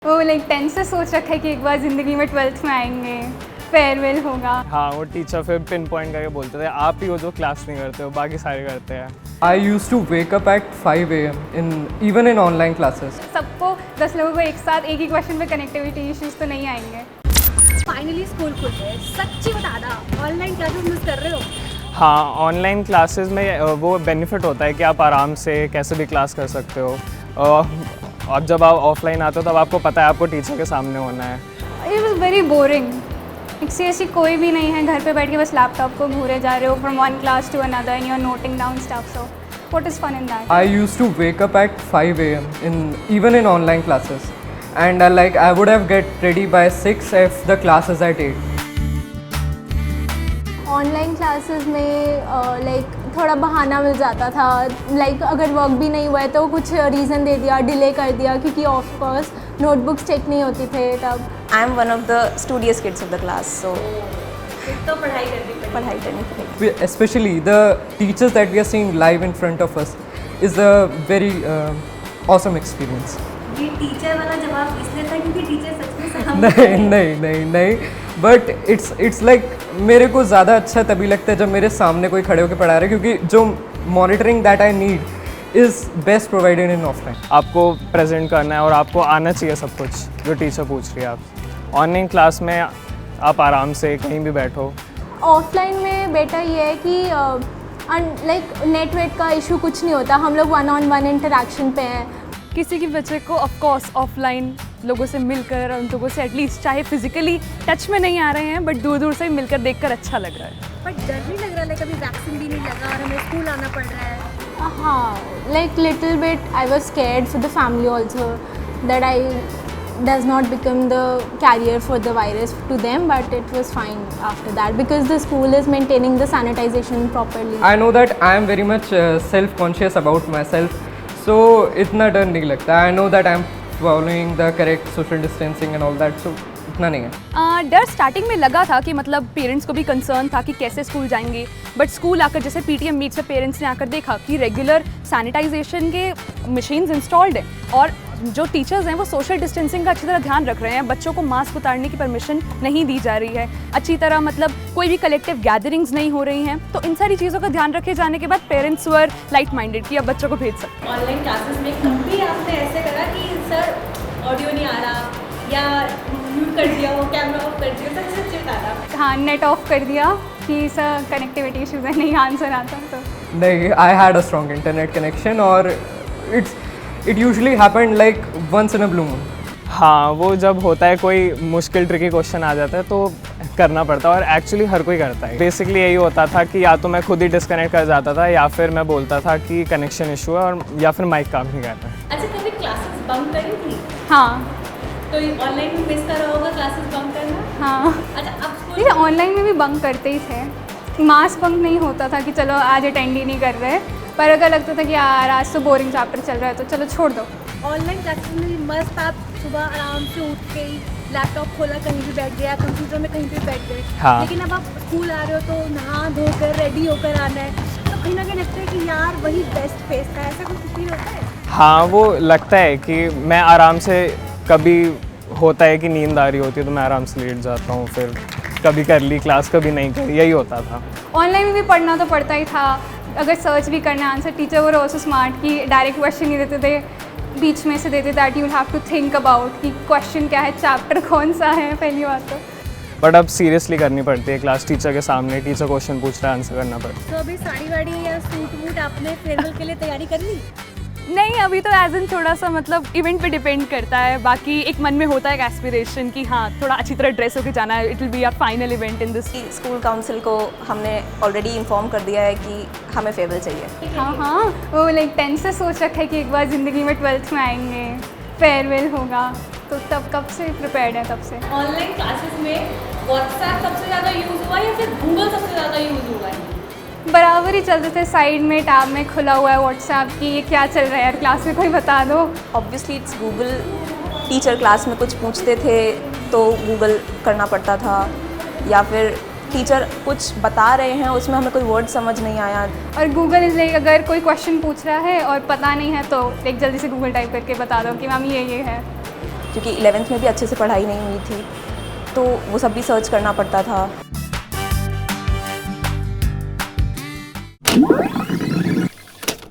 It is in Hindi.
वो लाइक 10 से सोच रखा है कि एक बार ज़िंदगी में 12th में आएंगे, फेयरवेल होगा। हाँ, वो टीचर फिर पिन पॉइंट करके बोलते थे आप ही हो जो क्लास नहीं करते हो, बाकी सारे करते हैं। I used to wake up at 5 a.m. even in online classes. सबको 10 लोगों को एक साथ एक ही क्वेश्चन पे कनेक्टिविटी इश्यूज तो नहीं आएंगे। फाइनली स्कूल खुल गए, सच्ची बता दा ऑनलाइन क्लासेस मिस कर रहे हो? हाँ, ऑनलाइन क्लासेस में वो बेनिफिट होता है कि आप आराम से कैसे भी क्लास कर सकते हो। अब जब आप ऑफलाइन आते हो तब आपको पता है आपको टीचर के सामने होना है। It was very boring. Seriously कोई भी नहीं है, घर पे बैठ के बस लैपटॉप को घूरे जा रहे हो from one class to another and you are noting down stuff. So what is fun in that? I used to wake up at 5 a.m. even in online classes, and I would have get ready by 6 if the class is at 8. Online classes में लाइक थोड़ा बहाना मिल जाता था। लाइक अगर वर्क भी नहीं हुआ है तो कुछ रीज़न दे दिया, डिले कर दिया, क्योंकि ऑफ कोर्स नोटबुक्स चेक नहीं होती थे तब। I am one of the studious kids of the class, so तो पढ़ाई करनी पड़ेगी। Especially the teachers that we are seeing live in front of us is a very awesome experience. ये टीचर वाला जवाब इसलिए था क्योंकि टीचर सच में नहीं बट इट्स लाइक मेरे को ज़्यादा अच्छा तभी लगता है जब मेरे सामने कोई खड़े होकर पढ़ा रहा है, क्योंकि जो monitoring that I need is best provided in offline. आपको प्रेजेंट करना है और आपको आना चाहिए सब कुछ जो टीचर पूछ रही है। आप ऑनलाइन क्लास में आप आराम से कहीं भी बैठो। ऑफलाइन में बेटर ये है कि लाइक नेटवर्क का इशू कुछ नहीं होता, हम लोग वन ऑन वन इंटरेक्शन पे हैं। किसी भी बच्चे को ऑफ कोर्स ऑफलाइन लोगों से मिलकर, उन लोगों से एटलीस्ट चाहे फिजिकली टच में नहीं आ रहे हैं बट दूर दूर से मिलकर देखकर अच्छा लग रहा है। बट डर भी लग रहा है, कभी वैक्सीन भी नहीं लगा और हमें स्कूल आना पड़ रहा है। हाँ, like little bit I was scared for the family also that I does not become the carrier for the virus to them, but it was fine after that because the school is maintaining the sanitization properly. I know that I am very much self-conscious about myself, so इतना डर नहीं लगता। I know that I am following the correct social distancing and all that, so इतना नहीं है। डर स्टार्टिंग में लगा था कि मतलब पेरेंट्स को भी कंसर्न था कि कैसे स्कूल जाएंगे, बट स्कूल आकर जैसे पीटीएम मीट से पेरेंट्स ने आकर देखा कि रेगुलर सैनिटाइजेशन के मशीन्स इंस्टॉल्ड हैं और जो टीचर्स हैं वो सोशल डिस्टेंसिंग का अच्छी तरह ध्यान रख रहे हैं, बच्चों को मास्क उतारने की परमिशन नहीं दी जा रही है अच्छी तरह, मतलब कोई भी कलेक्टिव गैदरिंग्स नहीं हो रही हैं। तो इन सारी चीज़ों का ध्यान रखे जाने के बाद पेरेंट्स वर लाइट माइंडेड कि अब बच्चों को भेज सकते। ऑनलाइन क्लासेस में कभी आपने ऐसे करा कि सर ऑडियो नहीं आ रहा या म्यूट कर दिया, वो कैमरा ऑफ कर दिया, सच सच बता रहा? हाँ, नेट ऑफ कर दिया कि सर कनेक्टिविटी इश्यूज है, नहीं आंसर आता तो। नहीं, I had a strong internet connection और it usually happened like once in a blue moon. हाँ, वो जब होता है कोई मुश्किल ट्रिकी क्वेश्चन आ जाता है तो करना पड़ता है और एक्चुअली हर कोई करता है। बेसिकली यही होता था कि या तो मैं खुद ही डिस्कनेक्ट कर जाता था या फिर मैं बोलता था कि कनेक्शन इशू है और या फिर माइक काम नहीं कर रहा है। अच्छा, कभी क्लासेस बंक करी थी? हाँ तो ऑनलाइन में मिस करा होगा क्लासेस बंक करना? हाँ, अच्छा, अब स्कूल नहीं ऑनलाइन में भी बंक करते ही थे। मास बंक नहीं होता था कि चलो आज अटेंड ही नहीं कर रहे, पर अगर लगता था कि यार आज तो बोरिंग चैप्टर चल रहा है तो चलो छोड़ दो। ऑनलाइन क्लासेस में मस्त आप सुबह आराम से उठ के लैपटॉप खोला, कहीं भी बैठ गया, कंप्यूटर में कहीं भी बैठ गए। हाँ। लेकिन अब आप स्कूल आ रहे हो तो नहा धोकर रेडी होकर आना है, तो कहीं ना कहीं लगता है कि यार वही बेस्ट फेस था। ऐसा कुछ फील होता है? हाँ, वो लगता है कि मैं आराम से, कभी होता है कि नींद आ रही होती है तो मैं आराम से लेट जाता हूँ, फिर कभी कर ली क्लास कभी नहीं करी, यही होता था। ऑनलाइन में भी पढ़ना तो पड़ता ही था, अगर सर्च भी करना है answer, teacher were also smart कि डायरेक्ट क्वेश्चन नहीं देते थे, बीच में से देते that you have to think about कि क्वेश्चन क्या है, चैप्टर कौन सा है, पहली बात तो। बट अब सीरियसली करनी पड़ती है क्लास, टीचर के सामने, टीचर क्वेश्चन पूछ रहा है, आंसर करना पड़ता है। तो अभी साड़ी वाड़ी या सूट वूट आपने फेयरवेल के लिए तैयारी कर ली? नहीं, अभी तो एज इन थोड़ा सा मतलब इवेंट पे डिपेंड करता है, बाकी एक मन में होता है एक एस्पिरेशन कि हाँ थोड़ा अच्छी तरह ड्रेस होकर जाना है, it will be our final event in this. School council को हमने ऑलरेडी इन्फॉर्म कर दिया है कि हमें फेयरवेल चाहिए। हाँ, वो लाइक 10 से सोच रखा है कि एक बार ज़िंदगी में 12th में आएंगे, फेयरवेल होगा, तो तब कब से प्रिपेयर्ड है तब से। ऑनलाइन क्लासेस में व्हाट्सएप सबसे ज़्यादा यूज़ हुआ या फिर गूगल सबसे ज़्यादा यूज़ हुआ है? बराबर ही चलते थे, साइड में टैब में खुला हुआ है व्हाट्सएप कि ये क्या चल रहा है यार क्लास में, कोई बता दो। Obviously it's Google. Teacher class में कुछ पूछते थे तो गूगल करना पड़ता था, या फिर टीचर कुछ बता रहे हैं उसमें हमें कोई वर्ड समझ नहीं आया। और गूगल इज़ लाइक अगर कोई क्वेश्चन पूछ रहा है और पता नहीं है तो लाइक जल्दी से गूगल टाइप करके बता दो कि मैम ये है। क्योंकि 11th में भी अच्छे से पढ़ाई नहीं हुई थी, तो वो सब भी सर्च करना पड़ता था।